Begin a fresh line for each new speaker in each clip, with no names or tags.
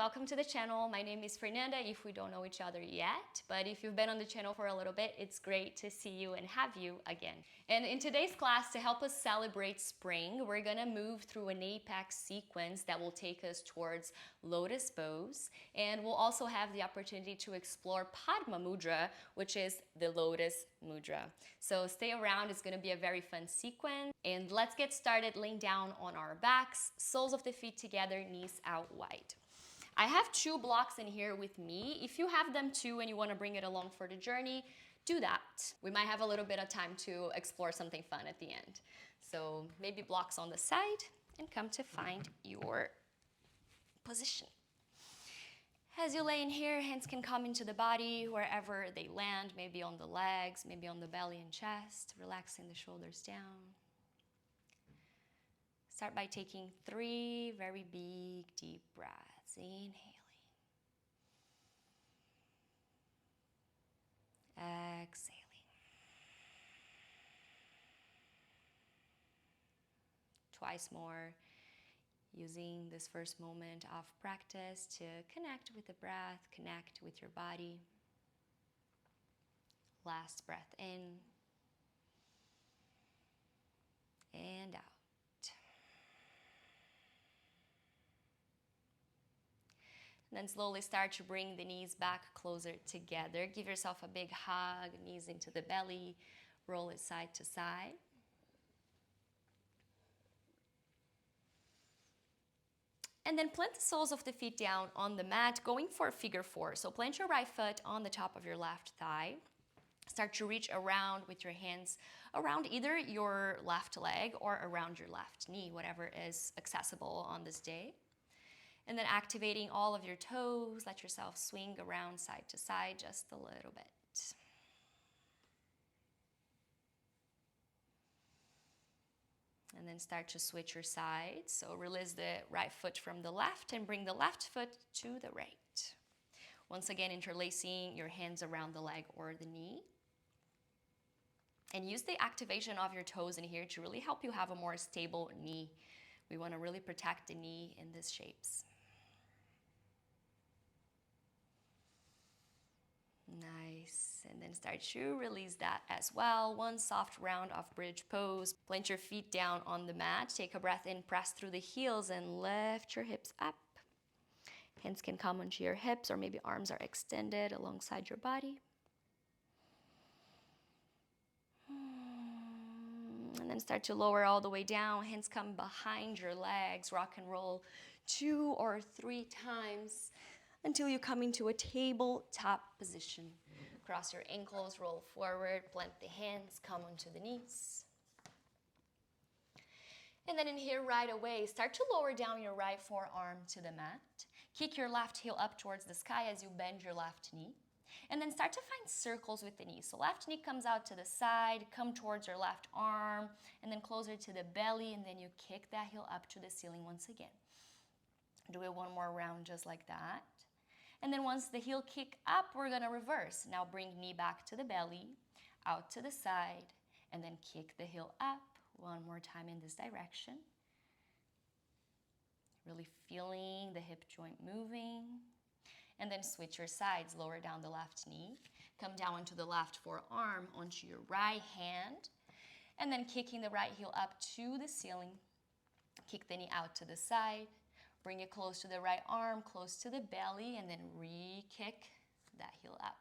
welcome to the channel. My name is Fernanda, if we don't know each other yet, but if you've been on the channel for a little bit, it's great to see you and have you again. And in today's class, to help us celebrate spring, we're gonna move through an apex sequence that will take us towards Lotus Pose, and we'll also have the opportunity to explore Padma Mudra, which is the Lotus Mudra. So stay around, it's gonna be a very fun sequence, and let's get started laying down on our backs, soles of the feet together, knees out wide. I have 2 blocks in here with me. If you have them too and you want to bring it along for the journey, do that. We might have a little bit of time to explore something fun at the end. So maybe blocks on the side and come to find your position. As you lay in here, hands can come into the body wherever they land, maybe on the legs, maybe on the belly and chest, relaxing the shoulders down. Start by taking 3 very big, deep breaths. Inhaling. Exhaling. Twice more, using this first moment of practice to connect with the breath, connect with your body. Last breath in and out. Then slowly start to bring the knees back closer together. Give yourself a big hug, knees into the belly, roll it side to side. And then plant the soles of the feet down on the mat, going for a figure 4. So plant your right foot on the top of your left thigh. Start to reach around with your hands around either your left leg or around your left knee, whatever is accessible on this day. And then activating all of your toes, let yourself swing around side to side just a little bit. And then start to switch your sides. So release the right foot from the left and bring the left foot to the right. Once again, interlacing your hands around the leg or the knee. And use the activation of your toes in here to really help you have a more stable knee. We want to really protect the knee in these shapes. Nice, and then start to release that as well. One soft round of bridge pose. Plant your feet down on the mat. Take a breath in, press through the heels and lift your hips up. Hands can come onto your hips or maybe arms are extended alongside your body. And then start to lower all the way down. Hands come behind your legs. Rock and roll 2 or 3 times. Until you come into a tabletop position. Cross your ankles, roll forward, plant the hands, come onto the knees. And then in here right away, start to lower down your right forearm to the mat. Kick your left heel up towards the sky as you bend your left knee. And then start to find circles with the knee. So left knee comes out to the side, come towards your left arm, and then closer to the belly, and then you kick that heel up to the ceiling once again. Do it one more round just like that. And then once the heel kick up, we're gonna reverse. Now bring knee back to the belly, out to the side, and then kick the heel up. One more time in this direction. Really feeling the hip joint moving. And then switch your sides, lower down the left knee. Come down onto the left forearm, onto your right hand. And then kicking the right heel up to the ceiling. Kick the knee out to the side. Bring it close to the right arm, close to the belly, and then re-kick that heel up.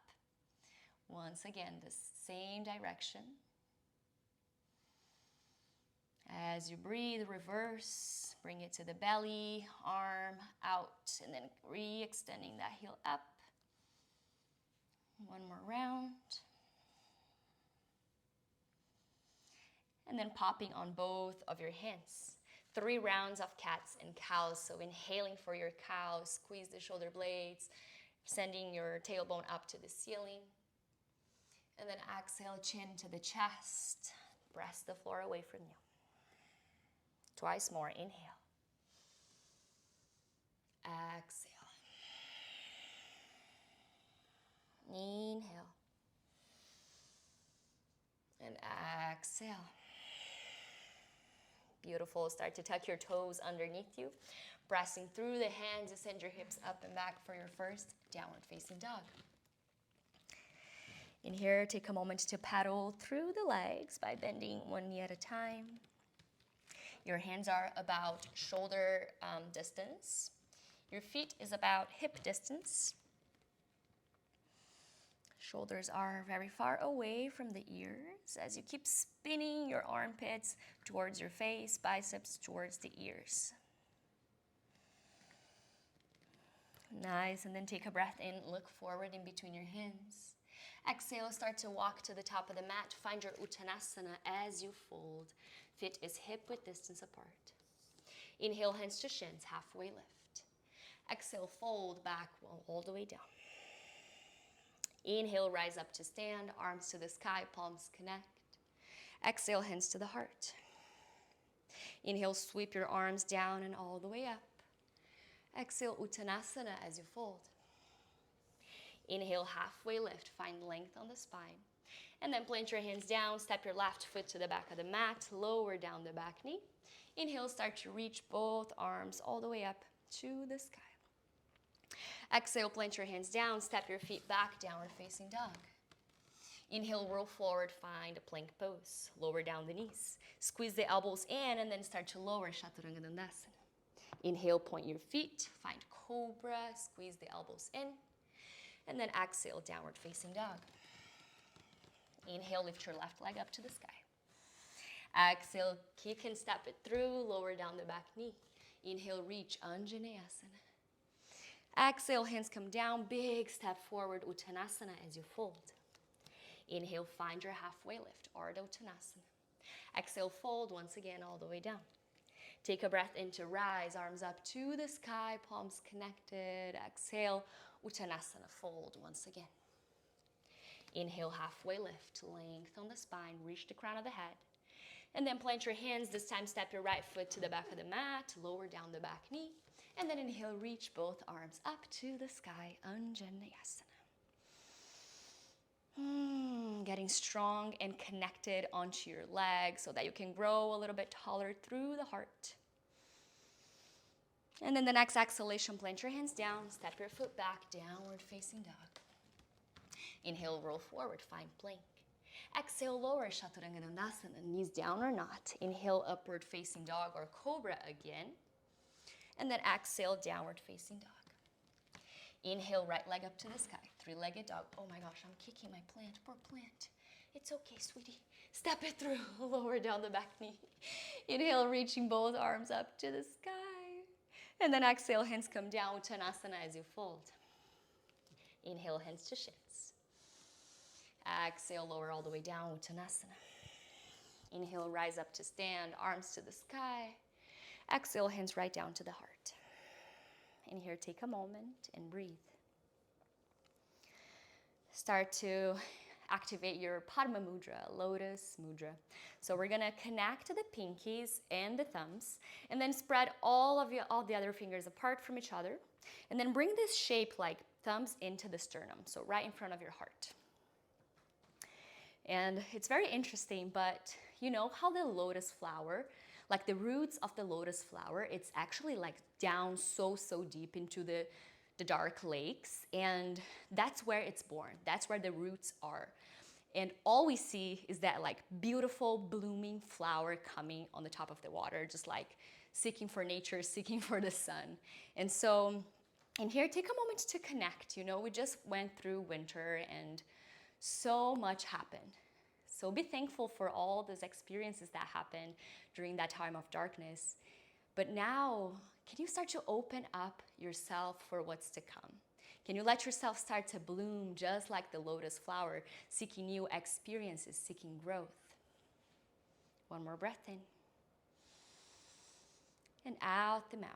Once again, the same direction. As you breathe, reverse, bring it to the belly, arm out, and then re-extending that heel up. One more round. And then popping on both of your hands. 3 rounds of cats and cows. So inhaling for your cow, squeeze the shoulder blades, sending your tailbone up to the ceiling. And then exhale, chin to the chest. Press the floor away from you. Twice more, inhale. Exhale. Inhale. And exhale. Beautiful. Start to tuck your toes underneath you. Pressing through the hands, send your hips up and back for your first downward facing dog. In here, take a moment to paddle through the legs by bending one knee at a time. Your hands are about shoulder distance. Your feet is about hip distance. Shoulders are very far away from the ears as you keep spinning your armpits towards your face, biceps towards the ears. Nice, and then take a breath in, look forward in between your hands. Exhale, start to walk to the top of the mat. Find your Uttanasana as you fold. Feet is hip width distance apart. Inhale, hands to shins, halfway lift. Exhale, fold back all the way down. Inhale, rise up to stand, arms to the sky, palms connect. Exhale, hands to the heart. Inhale, sweep your arms down and all the way up. Exhale, Uttanasana as you fold. Inhale, halfway lift, find length on the spine. And then plant your hands down, step your left foot to the back of the mat, lower down the back knee. Inhale, start to reach both arms all the way up to the sky. Exhale, plant your hands down, step your feet back, downward facing dog. Inhale, roll forward, find a plank pose. Lower down the knees. Squeeze the elbows in and then start to lower Chaturanga Dandasana. Inhale, point your feet, find cobra, squeeze the elbows in. And then exhale, downward facing dog. Inhale, lift your left leg up to the sky. Exhale, kick and step it through, lower down the back knee. Inhale, reach Anjaneyasana. Exhale, hands come down, big step forward, Uttanasana as you fold. Inhale, find your halfway lift, Ardha Uttanasana. Exhale, fold once again all the way down. Take a breath in to rise, arms up to the sky, palms connected. Exhale, Uttanasana, fold once again. Inhale, halfway lift, length on the spine, reach the crown of the head. And then plant your hands, this time step your right foot to the back of the mat, lower down the back knee. And then inhale, reach both arms up to the sky, Anjaneyasana. Getting strong and connected onto your legs so that you can grow a little bit taller through the heart. And then the next exhalation, plant your hands down, step your foot back, downward facing dog. Inhale, roll forward, find plank. Exhale, lower Chaturanga Dandasana, knees down or not. Inhale, upward facing dog or cobra again. And then exhale, downward facing dog. Inhale, right leg up to the sky, three-legged dog. Oh my gosh, I'm kicking my plant, poor plant. It's okay, sweetie. Step it through, lower down the back knee. Inhale, reaching both arms up to the sky. And then exhale, hands come down, Uttanasana as you fold. Inhale, hands to shins. Exhale, lower all the way down, Uttanasana. Inhale, rise up to stand, arms to the sky. Exhale, hands right down to the heart. And here, take a moment and breathe. Start to activate your Padma Mudra, Lotus Mudra. So we're gonna connect the pinkies and the thumbs, and then spread all the other fingers apart from each other, and then bring this shape like thumbs into the sternum, so right in front of your heart. And it's very interesting, but you know how the lotus flower, like the roots of the lotus flower, it's actually like down so deep into the dark lakes, and that's where it's born. That's where the roots are. And all we see is that like beautiful blooming flower coming on the top of the water, just like seeking for nature, seeking for the sun. And so in here, take a moment to connect. You know, we just went through winter and so much happened. So be thankful for all those experiences that happened during that time of darkness. But now, can you start to open up yourself for what's to come? Can you let yourself start to bloom just like the lotus flower, seeking new experiences, seeking growth? One more breath in. And out the mouth.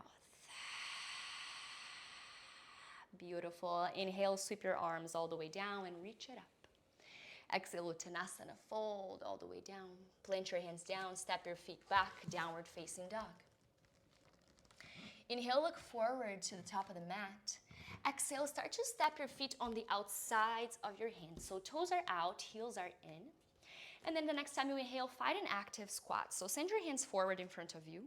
Beautiful. Inhale, sweep your arms all the way down and reach it up. Exhale, Uttanasana, fold all the way down. Plant your hands down, step your feet back, downward facing dog. Inhale, look forward to the top of the mat. Exhale, start to step your feet on the outsides of your hands. So toes are out, heels are in. And then the next time you inhale, find an active squat. So send your hands forward in front of you.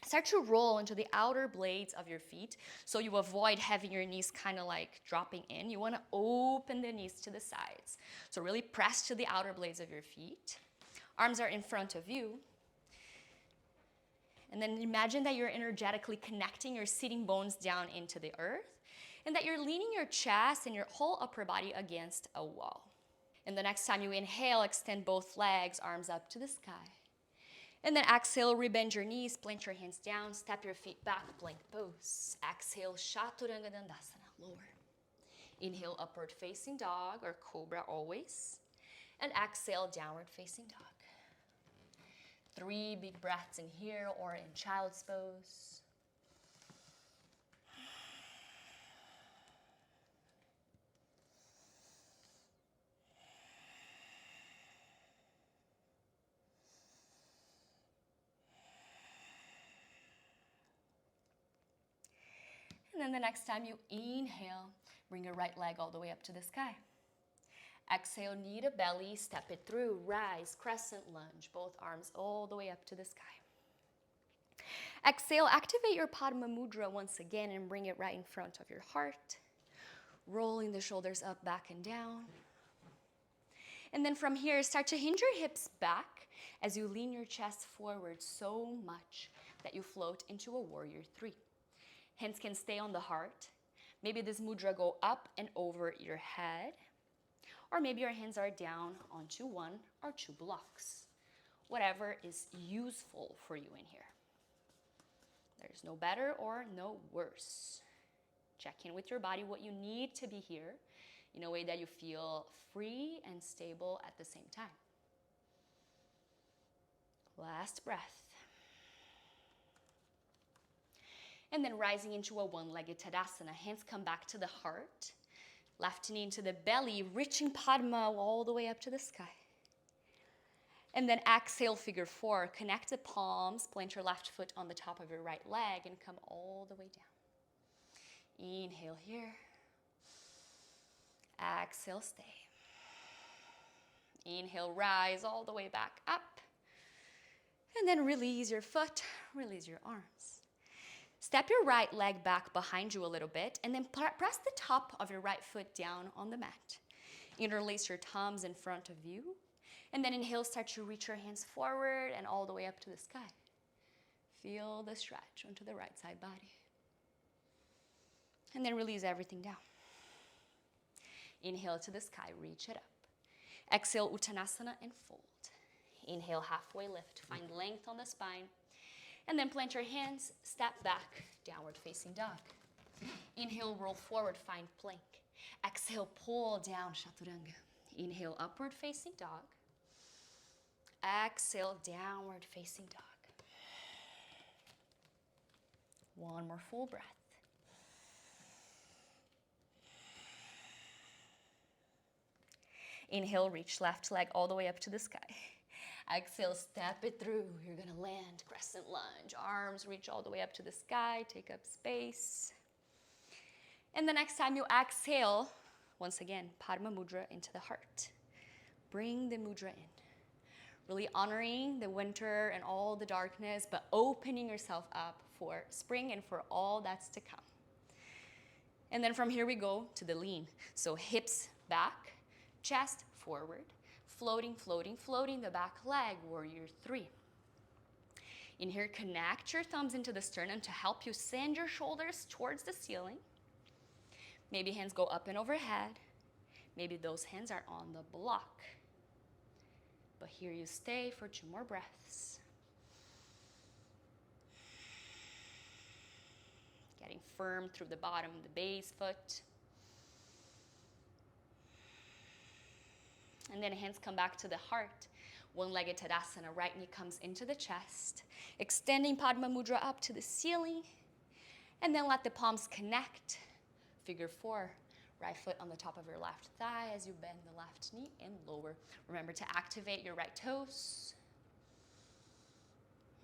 Start to roll into the outer blades of your feet so you avoid having your knees kind of like dropping in. You want to open the knees to the sides. So really press to the outer blades of your feet. Arms are in front of you. And then imagine that you're energetically connecting your sitting bones down into the earth and that you're leaning your chest and your whole upper body against a wall. And the next time you inhale, extend both legs, arms up to the sky. And then exhale, rebend your knees, plant your hands down, step your feet back, plank pose. Exhale, Chaturanga Dandasana, lower. Inhale, upward facing dog or cobra always. And exhale, downward facing dog. 3 big breaths in here or in child's pose. And then the next time you inhale, bring your right leg all the way up to the sky. Exhale, knee to belly, step it through, rise, crescent lunge, both arms all the way up to the sky. Exhale, activate your Padma Mudra once again and bring it right in front of your heart. Rolling the shoulders up, back, and down. And then from here, start to hinge your hips back as you lean your chest forward so much that you float into a warrior 3. Hands can stay on the heart. Maybe this mudra go up and over your head. Or maybe your hands are down onto 1 or 2 blocks. Whatever is useful for you in here. There's no better or no worse. Check in with your body what you need to be here in a way that you feel free and stable at the same time. Last breath. And then rising into a one-legged Tadasana. Hands come back to the heart. Left knee into the belly, reaching Padma all the way up to the sky. And then exhale, figure 4. Connect the palms, plant your left foot on the top of your right leg and come all the way down. Inhale here. Exhale, stay. Inhale, rise all the way back up. And then release your foot, release your arms. Step your right leg back behind you a little bit and then press the top of your right foot down on the mat. Interlace your thumbs in front of you. And then inhale, start to reach your hands forward and all the way up to the sky. Feel the stretch onto the right side body. And then release everything down. Inhale to the sky, reach it up. Exhale, Uttanasana and fold. Inhale, halfway lift. Find length on the spine. And then plant your hands, step back, downward facing dog. Inhale, roll forward, find plank. Exhale, pull down, Chaturanga. Inhale, upward facing dog. Exhale, downward facing dog. One more full breath. Inhale, reach left leg all the way up to the sky. Exhale, step it through. You're gonna land, crescent lunge. Arms reach all the way up to the sky, take up space. And the next time you exhale, once again, Padma Mudra into the heart. Bring the mudra in. Really honoring the winter and all the darkness, but opening yourself up for spring and for all that's to come. And then from here we go to the lean. So hips back, chest forward. Floating, floating, floating the back leg, warrior 3. In here, connect your thumbs into the sternum to help you send your shoulders towards the ceiling. Maybe hands go up and overhead. Maybe those hands are on the block. But here you stay for 2 more breaths. Getting firm through the bottom of the base foot. And then hands come back to the heart. One-legged Tadasana, right knee comes into the chest. Extending Padma Mudra up to the ceiling. And then let the palms connect. Figure 4, right foot on the top of your left thigh as you bend the left knee and lower. Remember to activate your right toes.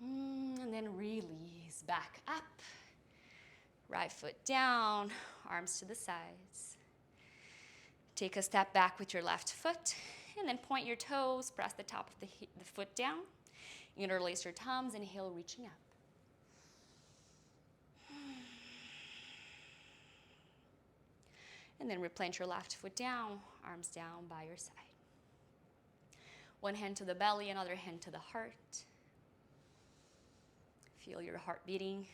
And then release back up. Right foot down, arms to the sides. Take a step back with your left foot and then point your toes, press the top of the foot down. Interlace your thumbs, inhale, reaching up. And then replant your left foot down, arms down by your side. One hand to the belly, another hand to the heart. Feel your heart beating,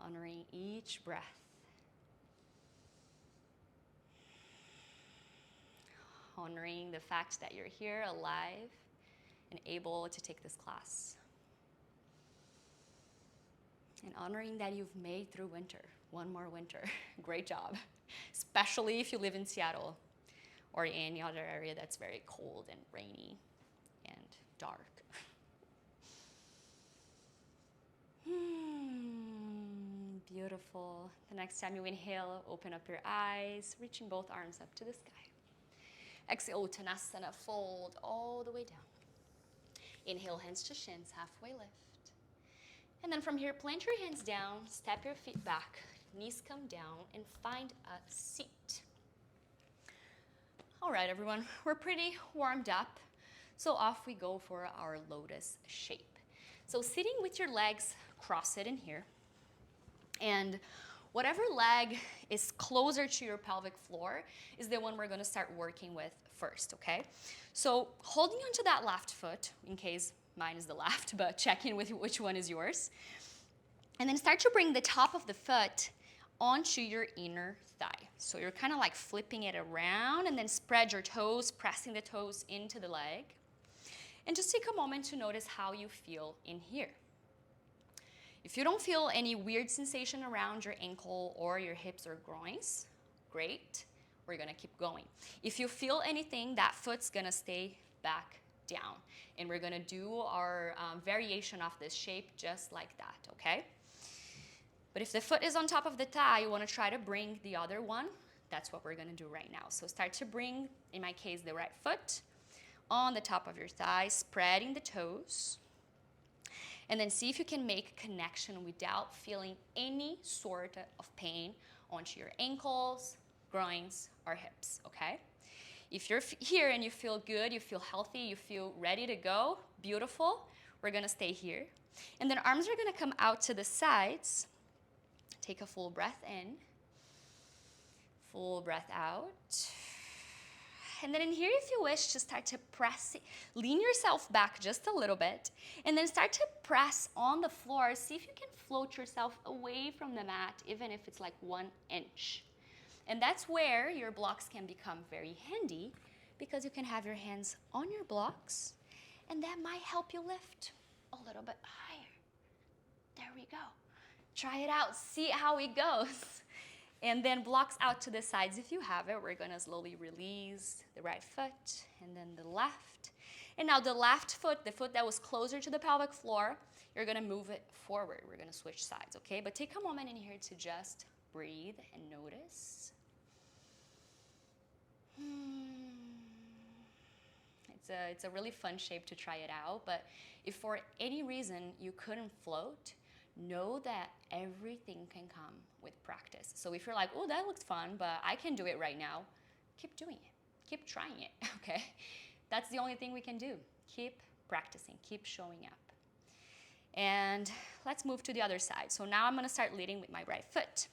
honoring each breath. Honoring the fact that you're here, alive, and able to take this class. And honoring that you've made through winter, one more winter. Great job, especially if you live in Seattle or any other area that's very cold and rainy and dark. Beautiful. The next time you inhale, open up your eyes, reaching both arms up to the sky. Exhale, Uttanasana, fold all the way down. Inhale, hands to shins, halfway lift. And then from here, plant your hands down, step your feet back, knees come down, and find a seat. All right, everyone, we're pretty warmed up, so off we go for our lotus shape. So sitting with your legs crossed in here, and whatever leg is closer to your pelvic floor is the one we're going to start working with first, okay? So holding onto that left foot, in case mine is the left, but check in with which one is yours. And then start to bring the top of the foot onto your inner thigh. So you're kind of like flipping it around, and then spread your toes, pressing the toes into the leg. And just take a moment to notice how you feel in here. If you don't feel any weird sensation around your ankle or your hips or groins, great, we're gonna keep going. If you feel anything, that foot's gonna stay back down. And we're gonna do our variation of this shape just like that, okay? But if the foot is on top of the thigh, you wanna try to bring the other one. That's what we're gonna do right now. So start to bring, in my case, the right foot on the top of your thigh, spreading the toes. And then see if you can make connection without feeling any sort of pain onto your ankles, groins, or hips, okay? If you're here and you feel good, you feel healthy, you feel ready to go, beautiful, we're gonna stay here. And then arms are gonna come out to the sides. Take a full breath in, full breath out. And then in here, if you wish, just start to press, lean yourself back just a little bit, and then start to press on the floor. See if you can float yourself away from the mat, even if it's like 1 inch. And that's where your blocks can become very handy, because you can have your hands on your blocks, and that might help you lift a little bit higher. There we go. Try it out, see how it goes. And then blocks out to the sides if you have it. We're gonna slowly release the right foot and then the left. And now the left foot, the foot that was closer to the pelvic floor, you're gonna move it forward. We're gonna switch sides, okay? But take a moment in here to just breathe and notice. It's a really fun shape to try it out, but if for any reason you couldn't float, know that everything can come with practice. So if you're like, oh, that looks fun, but I can do it right now, keep doing it. Keep trying it, okay? That's the only thing we can do. Keep practicing, keep showing up. And let's move to the other side. So now I'm gonna start leading with my right foot.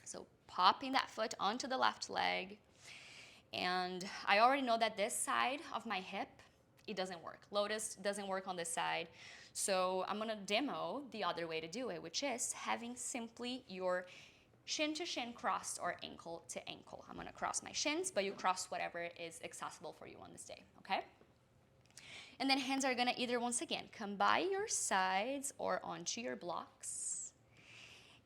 So popping that foot onto the left leg. And I already know that this side of my hip, it doesn't work. Lotus doesn't work on this side. So I'm gonna demo the other way to do it, which is having simply your shin to shin crossed or ankle to ankle. I'm gonna cross my shins, but you cross whatever is accessible for you on this day, okay? And then hands are gonna either, once again, come by your sides or onto your blocks.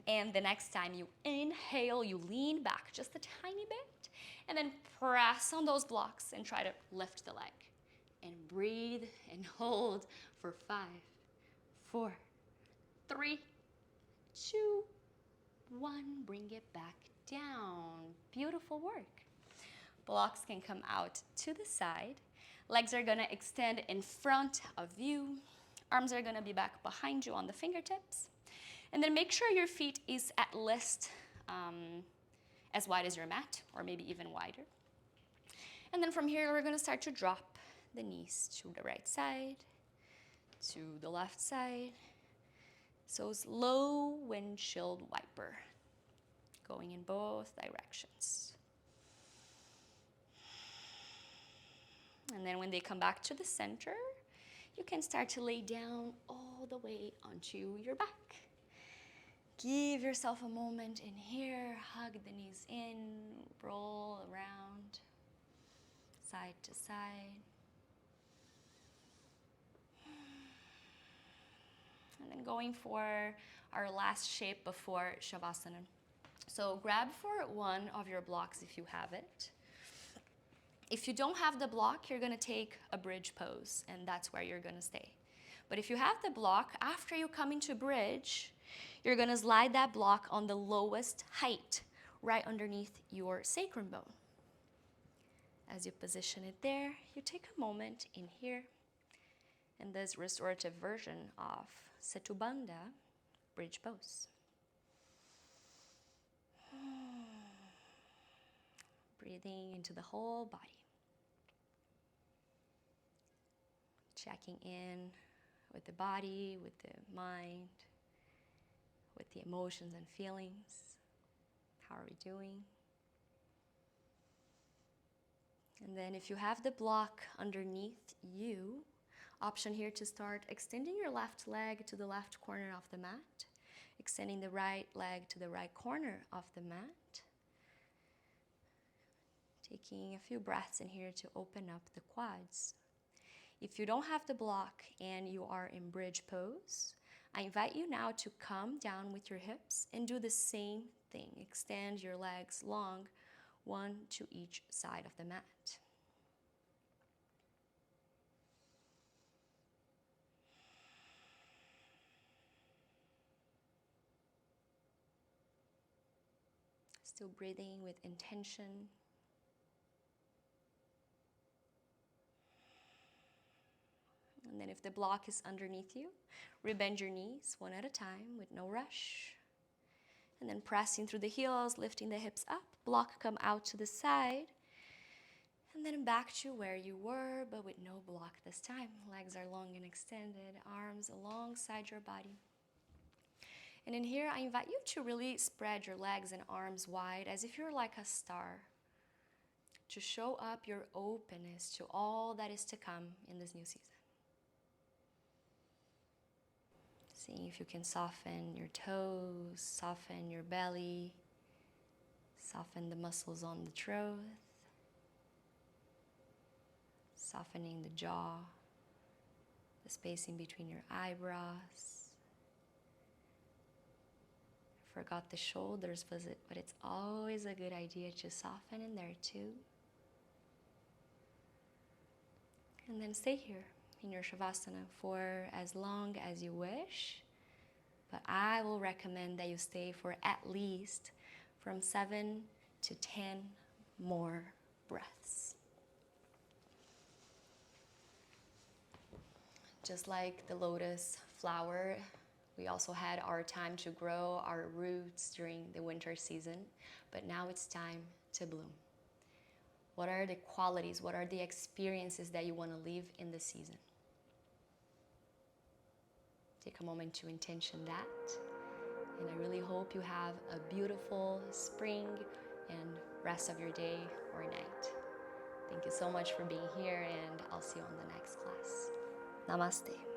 And the next time you inhale, you lean back just a tiny bit, and then press on those blocks and try to lift the leg. And breathe and hold for 5, 4, 3, 2, 1. Bring it back down. Beautiful work. Blocks can come out to the side. Legs are gonna extend in front of you. Arms are gonna be back behind you on the fingertips. And then make sure your feet is at least as wide as your mat, or maybe even wider. And then from here, we're gonna start to drop the knees to the right side, to the left side. So slow windshield wiper, going in both directions. And then when they come back to the center, you can start to lay down all the way onto your back. Give yourself a moment in here, hug the knees in, roll around, side to side. And then going for our last shape before Savasana. So grab for one of your blocks if you have it. If you don't have the block, you're gonna take a bridge pose, and that's where you're gonna stay. But if you have the block, after you come into bridge, you're gonna slide that block on the lowest height, right underneath your sacrum bone. As you position it there, you take a moment in here, in this restorative version of Setu Bandha, bridge pose. Breathing into the whole body. Checking in with the body, with the mind, with the emotions and feelings. How are we doing? And then if you have the block underneath you, option here to start extending your left leg to the left corner of the mat, extending the right leg to the right corner of the mat. Taking a few breaths in here to open up the quads. If you don't have the block and you are in bridge pose, I invite you now to come down with your hips and do the same thing. Extend your legs long, one to each side of the mat. Still breathing with intention. And then if the block is underneath you, rebend your knees one at a time with no rush. And then pressing through the heels, lifting the hips up, block come out to the side. And then back to where you were, but with no block this time. Legs are long and extended, arms alongside your body. And in here, I invite you to really spread your legs and arms wide as if you're like a star, to show up your openness to all that is to come in this new season. Seeing if you can soften your toes, soften your belly, soften the muscles on the throat, softening the jaw, the spacing between your eyebrows. Forgot the shoulders, but it's always a good idea to soften in there too. And then stay here in your Savasana for as long as you wish, but I will recommend that you stay for at least from 7 to 10 more breaths. Just like the lotus flower, we also had our time to grow our roots during the winter season, but now it's time to bloom. What are the qualities, what are the experiences that you want to live in the season? Take a moment to intention that. And I really hope you have a beautiful spring and rest of your day or night. Thank you so much for being here, and I'll see you on the next class. Namaste.